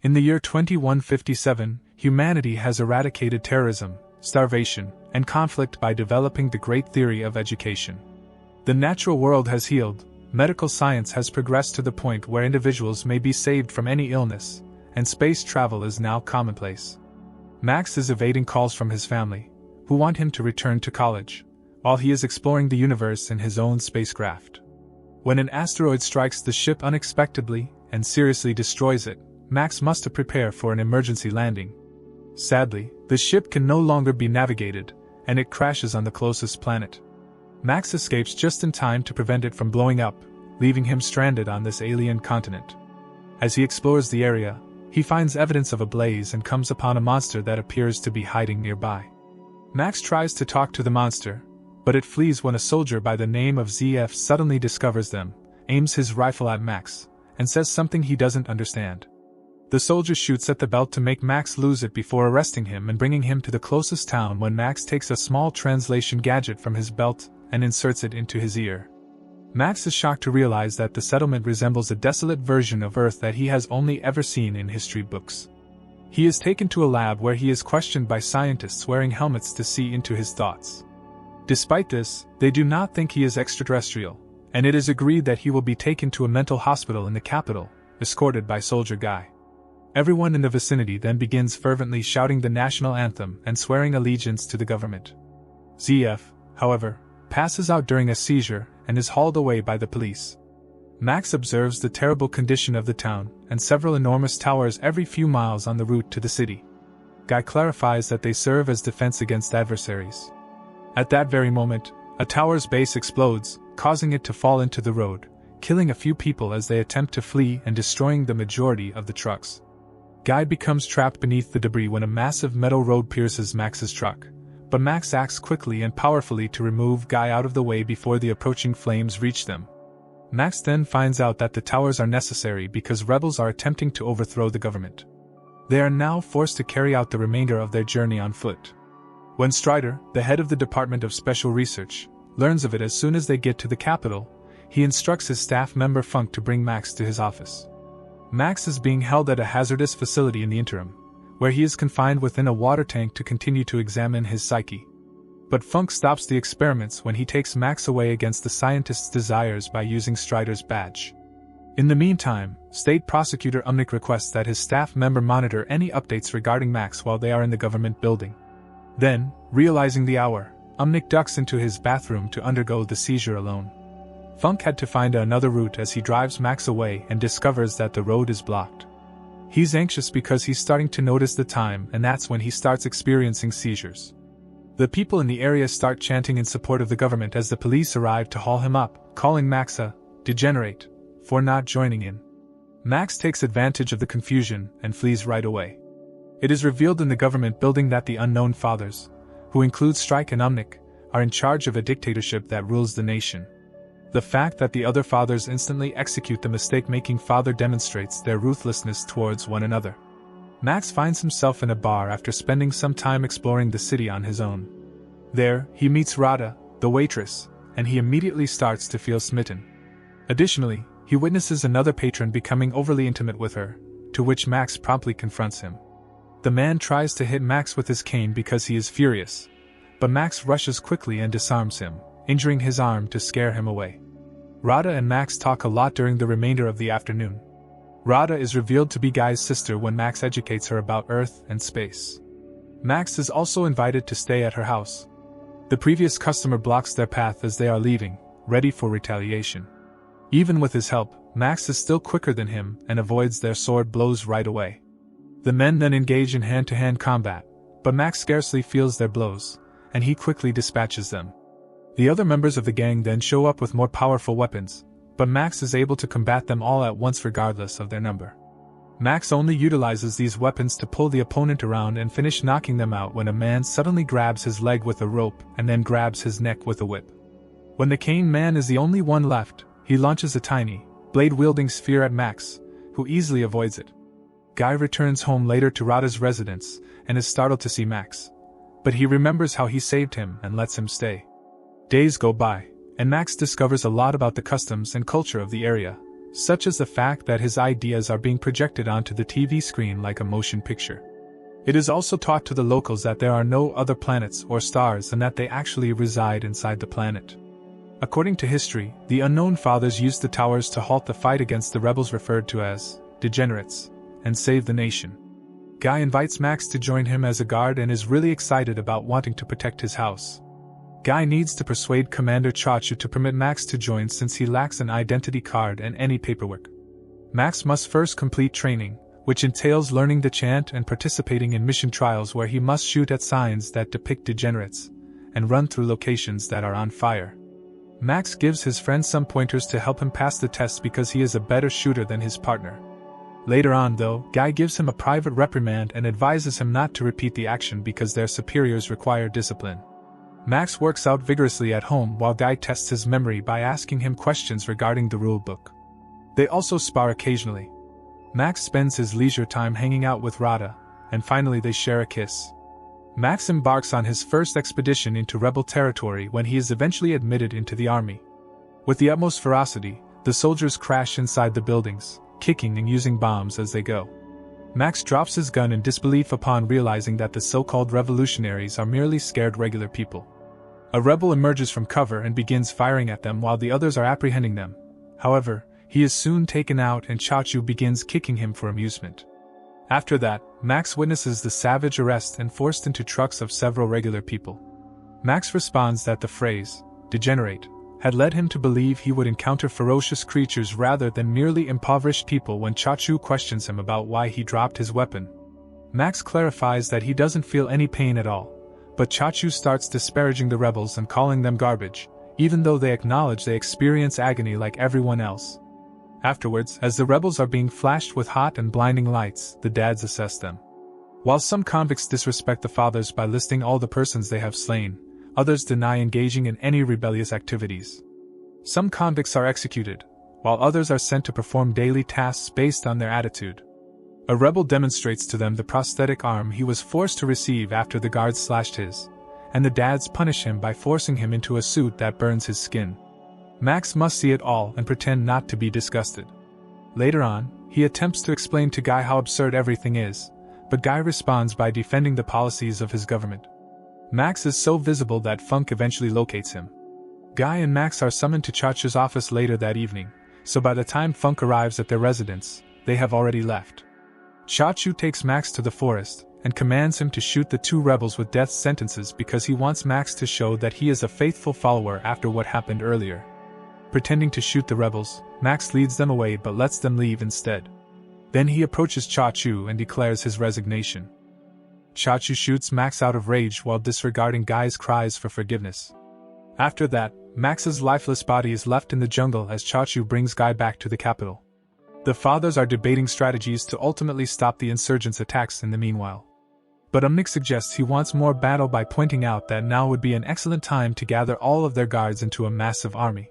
In the year 2157, humanity has eradicated terrorism, starvation, and conflict by developing the great theory of education. The natural world has healed, medical science has progressed to the point where individuals may be saved from any illness, and space travel is now commonplace. Max is evading calls from his family, who want him to return to college, while he is exploring the universe in his own spacecraft. When an asteroid strikes the ship unexpectedly and seriously destroys it, Max must prepare for an emergency landing. Sadly, the ship can no longer be navigated, and it crashes on the closest planet. Max escapes just in time to prevent it from blowing up, leaving him stranded on this alien continent. As he explores the area, he finds evidence of a blaze and comes upon a monster that appears to be hiding nearby. Max tries to talk to the monster, but it flees when a soldier by the name of ZF suddenly discovers them, aims his rifle at Max, and says something he doesn't understand. The soldier shoots at the belt to make Max lose it before arresting him and bringing him to the closest town when Max takes a small translation gadget from his belt and inserts it into his ear. Max is shocked to realize that the settlement resembles a desolate version of Earth that he has only ever seen in history books. He is taken to a lab where he is questioned by scientists wearing helmets to see into his thoughts. Despite this, they do not think he is extraterrestrial, and it is agreed that he will be taken to a mental hospital in the capital, escorted by Soldier Guy. Everyone in the vicinity then begins fervently shouting the national anthem and swearing allegiance to the government. ZF, however, passes out during a seizure and is hauled away by the police. Max observes the terrible condition of the town and several enormous towers every few miles on the route to the city. Guy clarifies that they serve as defense against adversaries. At that very moment, a tower's base explodes, causing it to fall into the road, killing a few people as they attempt to flee and destroying the majority of the trucks. Guy becomes trapped beneath the debris when a massive metal road pierces Max's truck, but Max acts quickly and powerfully to remove Guy out of the way before the approaching flames reach them. Max then finds out that the towers are necessary because rebels are attempting to overthrow the government. They are now forced to carry out the remainder of their journey on foot. When Strider, the head of the Department of Special Research, learns of it as soon as they get to the capital, he instructs his staff member Funk to bring Max to his office. Max is being held at a hazardous facility in the interim, where he is confined within a water tank to continue to examine his psyche. But Funk stops the experiments when he takes Max away against the scientist's desires by using Strider's badge. In the meantime, State Prosecutor Umnick requests that his staff member monitor any updates regarding Max while they are in the government building. Then, realizing the hour, Umnick ducks into his bathroom to undergo the seizure alone. Funk had to find another route as he drives Max away and discovers that the road is blocked. He's anxious because he's starting to notice the time, and that's when he starts experiencing seizures. The people in the area start chanting in support of the government as the police arrive to haul him up, calling Max a degenerate for not joining in. Max takes advantage of the confusion and flees right away. It is revealed in the government building that the Unknown Fathers, who include Strike and Umnick, are in charge of a dictatorship that rules the nation. The fact that the other fathers instantly execute the mistake-making father demonstrates their ruthlessness towards one another. Max finds himself in a bar after spending some time exploring the city on his own. There, he meets Rada, the waitress, and he immediately starts to feel smitten. Additionally, he witnesses another patron becoming overly intimate with her, to which Max promptly confronts him. The man tries to hit Max with his cane because he is furious, but Max rushes quickly and disarms him, injuring his arm to scare him away. Rada and Max talk a lot during the remainder of the afternoon. Rada is revealed to be Guy's sister when Max educates her about Earth and space. Max is also invited to stay at her house. The previous customer blocks their path as they are leaving, ready for retaliation. Even with his help, Max is still quicker than him and avoids their sword blows right away. The men then engage in hand-to-hand combat, but Max scarcely feels their blows, and he quickly dispatches them. The other members of the gang then show up with more powerful weapons, but Max is able to combat them all at once regardless of their number. Max only utilizes these weapons to pull the opponent around and finish knocking them out when a man suddenly grabs his leg with a rope and then grabs his neck with a whip. When the cane man is the only one left, he launches a tiny, blade-wielding sphere at Max, who easily avoids it. Guy returns home later to Rada's residence and is startled to see Max, but he remembers how he saved him and lets him stay. Days go by, and Max discovers a lot about the customs and culture of the area, such as the fact that his ideas are being projected onto the TV screen like a motion picture. It is also taught to the locals that there are no other planets or stars and that they actually reside inside the planet. According to history, the Unknown Fathers used the towers to halt the fight against the rebels referred to as degenerates and save the nation. Guy invites Max to join him as a guard and is really excited about wanting to protect his house. Guy needs to persuade Commander Chachu to permit Max to join since he lacks an identity card and any paperwork. Max must first complete training, which entails learning the chant and participating in mission trials where he must shoot at signs that depict degenerates, and run through locations that are on fire. Max gives his friend some pointers to help him pass the test because he is a better shooter than his partner. Later on, though, Guy gives him a private reprimand and advises him not to repeat the action because their superiors require discipline. Max works out vigorously at home while Guy tests his memory by asking him questions regarding the rulebook. They also spar occasionally. Max spends his leisure time hanging out with Rada, and finally they share a kiss. Max embarks on his first expedition into rebel territory when he is eventually admitted into the army. With the utmost ferocity, the soldiers crash inside the buildings, kicking and using bombs as they go. Max drops his gun in disbelief upon realizing that the so-called revolutionaries are merely scared regular people. A rebel emerges from cover and begins firing at them while the others are apprehending them. However, he is soon taken out and Chachu begins kicking him for amusement. After that, Max witnesses the savage arrest and forced into trucks of several regular people. Max responds that the phrase, degenerate, had led him to believe he would encounter ferocious creatures rather than merely impoverished people when Chachu questions him about why he dropped his weapon. Max clarifies that he doesn't feel any pain at all, but Chachu starts disparaging the rebels and calling them garbage, even though they acknowledge they experience agony like everyone else. Afterwards, as the rebels are being flashed with hot and blinding lights, the dads assess them. While some convicts disrespect the fathers by listing all the persons they have slain, others deny engaging in any rebellious activities. Some convicts are executed, while others are sent to perform daily tasks based on their attitude. A rebel demonstrates to them the prosthetic arm he was forced to receive after the guards slashed his, and the dads punish him by forcing him into a suit that burns his skin. Max must see it all and pretend not to be disgusted. Later on, he attempts to explain to Guy how absurd everything is, but Guy responds by defending the policies of his government. Max is so visible that Funk eventually locates him. Guy and Max are summoned to Chachu's office later that evening, so by the time Funk arrives at their residence, they have already left. Chachu takes Max to the forest, and commands him to shoot the two rebels with death sentences because he wants Max to show that he is a faithful follower after what happened earlier. Pretending to shoot the rebels, Max leads them away but lets them leave instead. Then he approaches Chachu and declares his resignation. Chachu shoots Max out of rage while disregarding Guy's cries for forgiveness. After that, Max's lifeless body is left in the jungle as Chachu brings Guy back to the capital. The fathers are debating strategies to ultimately stop the insurgents' attacks in the meanwhile. But Umnik suggests he wants more battle by pointing out that now would be an excellent time to gather all of their guards into a massive army.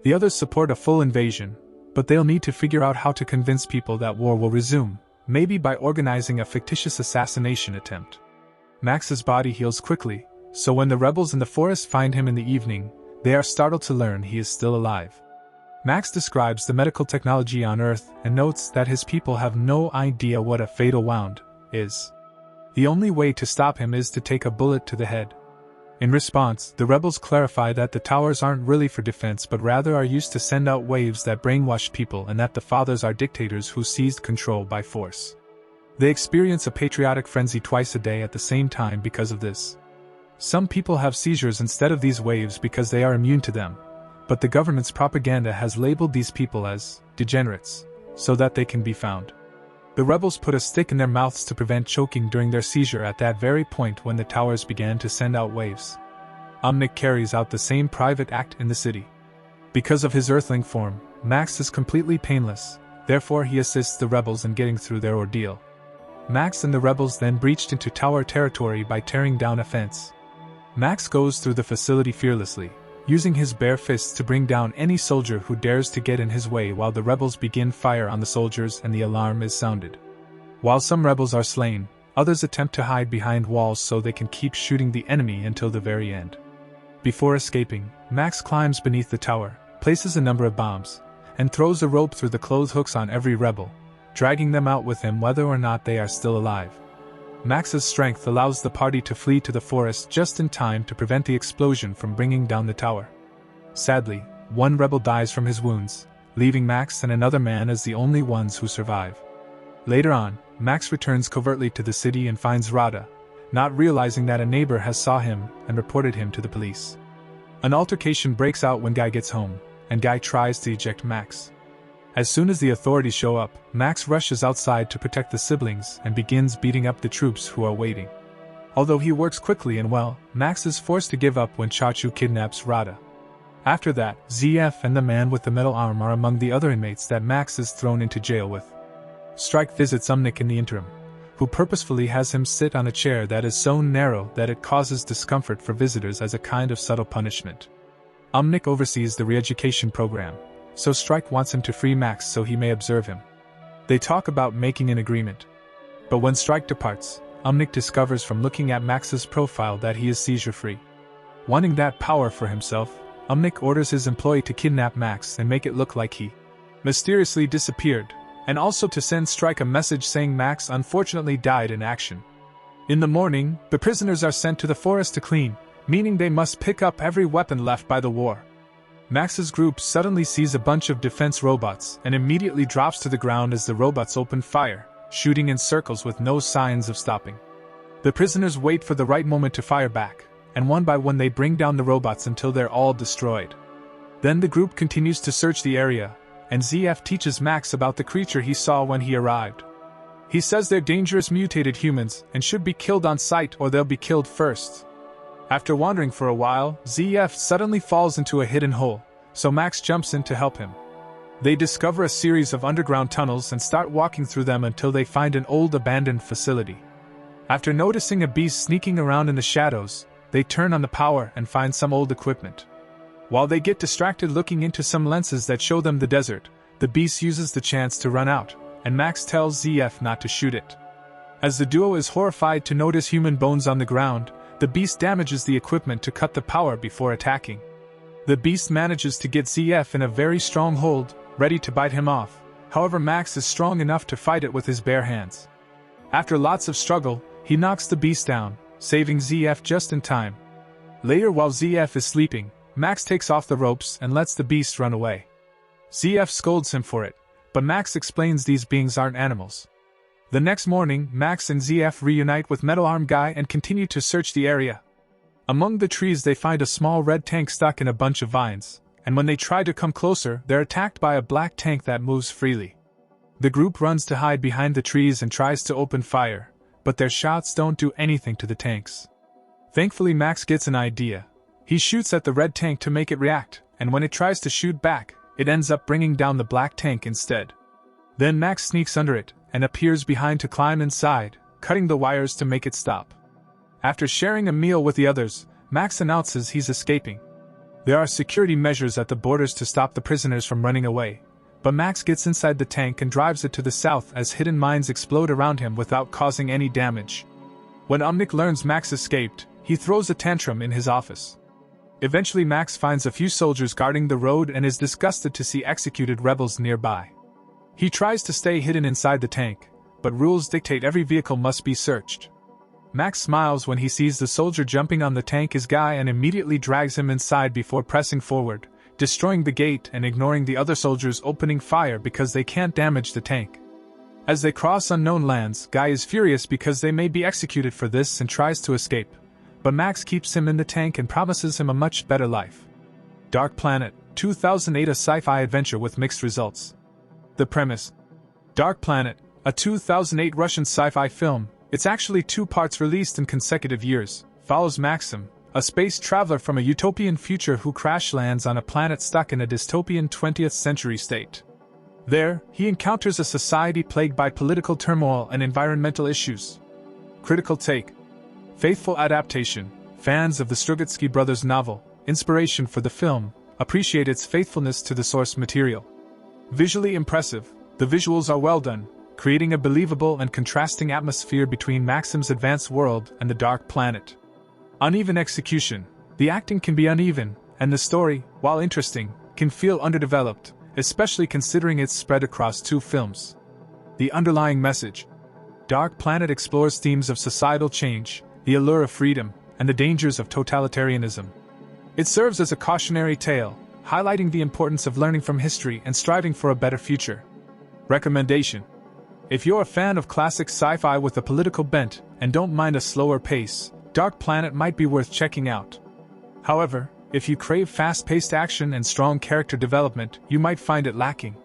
The others support a full invasion, but they'll need to figure out how to convince people that war will resume, maybe by organizing a fictitious assassination attempt. Max's body heals quickly, so when the rebels in the forest find him in the evening, they are startled to learn he is still alive. Max describes the medical technology on Earth and notes that his people have no idea what a fatal wound is. The only way to stop him is to take a bullet to the head. In response, the rebels clarify that the towers aren't really for defense but rather are used to send out waves that brainwash people and that the fathers are dictators who seized control by force. They experience a patriotic frenzy twice a day at the same time because of this. Some people have seizures instead of these waves because they are immune to them, but the government's propaganda has labeled these people as degenerates, so that they can be found. The rebels put a stick in their mouths to prevent choking during their seizure at that very point when the towers began to send out waves. Umnik carries out the same private act in the city. Because of his earthling form, Max is completely painless, therefore he assists the rebels in getting through their ordeal. Max and the rebels then breached into tower territory by tearing down a fence. Max goes through the facility fearlessly, using his bare fists to bring down any soldier who dares to get in his way while the rebels begin fire on the soldiers and the alarm is sounded. While some rebels are slain, others attempt to hide behind walls so they can keep shooting the enemy until the very end. Before escaping, Max climbs beneath the tower, places a number of bombs, and throws a rope through the clothes hooks on every rebel, dragging them out with him whether or not they are still alive. Max's strength allows the party to flee to the forest just in time to prevent the explosion from bringing down the tower. Sadly, one rebel dies from his wounds, leaving Max and another man as the only ones who survive. Later on, Max returns covertly to the city and finds Rada, not realizing that a neighbor has saw him and reported him to the police. An altercation breaks out when Guy gets home, and Guy tries to eject Max. As soon as the authorities show up, Max rushes outside to protect the siblings and begins beating up the troops who are waiting. Although he works quickly and well, Max is forced to give up when Chachu kidnaps Rada. After that, ZF and the man with the metal arm are among the other inmates that Max is thrown into jail with. Strike visits Umnik in the interim, who purposefully has him sit on a chair that is so narrow that it causes discomfort for visitors as a kind of subtle punishment. Umnik oversees the re-education program, so Strike wants him to free Max so he may observe him. They talk about making an agreement. But when Strike departs, Umnik discovers from looking at Max's profile that he is seizure-free. Wanting that power for himself, Umnik orders his employee to kidnap Max and make it look like he mysteriously disappeared, and also to send Strike a message saying Max unfortunately died in action. In the morning, the prisoners are sent to the forest to clean, meaning they must pick up every weapon left by the war. Max's group suddenly sees a bunch of defense robots and immediately drops to the ground as the robots open fire, shooting in circles with no signs of stopping. The prisoners wait for the right moment to fire back, and one by one they bring down the robots until they're all destroyed. Then the group continues to search the area, and ZF teaches Max about the creature he saw when he arrived. He says they're dangerous mutated humans and should be killed on sight or they'll be killed first. After wandering for a while, ZF suddenly falls into a hidden hole, so Max jumps in to help him. They discover a series of underground tunnels and start walking through them until they find an old abandoned facility. After noticing a beast sneaking around in the shadows, they turn on the power and find some old equipment. While they get distracted looking into some lenses that show them the desert, the beast uses the chance to run out, and Max tells ZF not to shoot it. As the duo is horrified to notice human bones on the ground, the beast damages the equipment to cut the power before attacking. The beast manages to get ZF in a very strong hold, ready to bite him off. However, Max is strong enough to fight it with his bare hands. After lots of struggle, he knocks the beast down, saving ZF just in time. Later, while ZF is sleeping, Max takes off the ropes and lets the beast run away. ZF scolds him for it, but Max explains these beings aren't animals. The next morning, Max and ZF reunite with Metal Arm Guy and continue to search the area. Among the trees they find a small red tank stuck in a bunch of vines, and when they try to come closer, they're attacked by a black tank that moves freely. The group runs to hide behind the trees and tries to open fire, but their shots don't do anything to the tanks. Thankfully, Max gets an idea. He shoots at the red tank to make it react, and when it tries to shoot back, it ends up bringing down the black tank instead. Then Max sneaks under it, and appears behind to climb inside, cutting the wires to make it stop. After sharing a meal with the others, Max announces he's escaping. There are security measures at the borders to stop the prisoners from running away, but Max gets inside the tank and drives it to the south as hidden mines explode around him without causing any damage. When Umnik learns Max escaped, he throws a tantrum in his office. Eventually, Max finds a few soldiers guarding the road and is disgusted to see executed rebels nearby. He tries to stay hidden inside the tank, but rules dictate every vehicle must be searched. Max smiles when he sees the soldier jumping on the tank is Guy and immediately drags him inside before pressing forward, destroying the gate and ignoring the other soldiers opening fire because they can't damage the tank. As they cross unknown lands, Guy is furious because they may be executed for this and tries to escape, but Max keeps him in the tank and promises him a much better life. Dark Planet, 2008, a sci-fi adventure with mixed results. The premise: Dark Planet, a 2008 Russian sci-fi film, it's actually 2 parts released in consecutive years, follows Maxim, a space traveler from a utopian future who crash lands on a planet stuck in a dystopian 20th century state. There, he encounters a society plagued by political turmoil and environmental issues. Critical take: faithful adaptation. Fans of the Strugatsky brothers' novel, inspiration for the film, appreciate its faithfulness to the source material. Visually impressive, the visuals are well done, creating a believable and contrasting atmosphere between Maxim's advanced world and the Dark Planet. Uneven execution. The acting can be uneven, and the story, while interesting, can feel underdeveloped, especially considering it's spread across 2 films. The underlying message. Dark Planet explores themes of societal change, the allure of freedom, and the dangers of totalitarianism. It serves as a cautionary tale, highlighting the importance of learning from history and striving for a better future. Recommendation. If you're a fan of classic sci-fi with a political bent and don't mind a slower pace, Dark Planet might be worth checking out. However, if you crave fast-paced action and strong character development, you might find it lacking.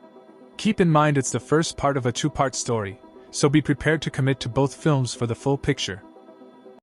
Keep in mind it's the first part of a 2-part story, so be prepared to commit to both films for the full picture.